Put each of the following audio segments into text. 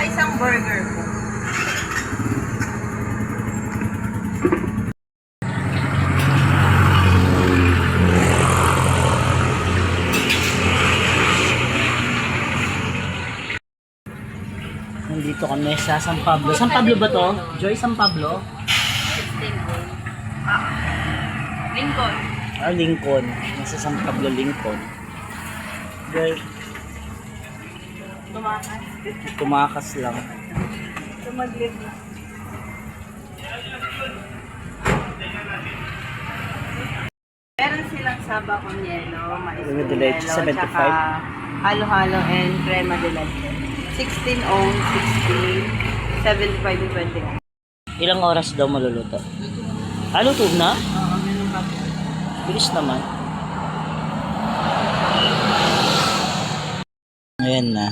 isang burger po. Nandito kami sa San Pablo. San Pablo ba to? Joy, San Pablo? Lincoln. Lincoln. Nasa San Pablo, Lincoln. Girl, Tumakas. tumakas lang. Tumaglit na. Meron silang saba con yelo, mais Crema con de leche, yelo, 75. tsaka halo-halo and crema de leche. 16 own, 16, 75 to 20. Ilang oras daw maluluto? Luto na? Oo, meron pa po. Bilis naman. Ayan na.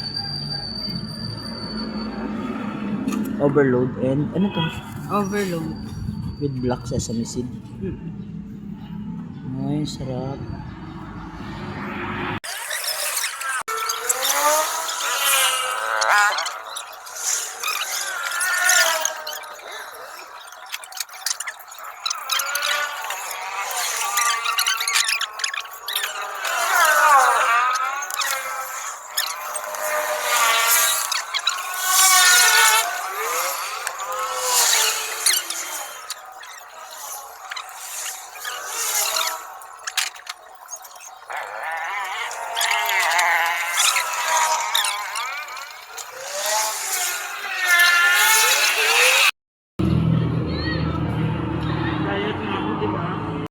Overload and ano to? Overload. With black sesame seed. Ay, sarap.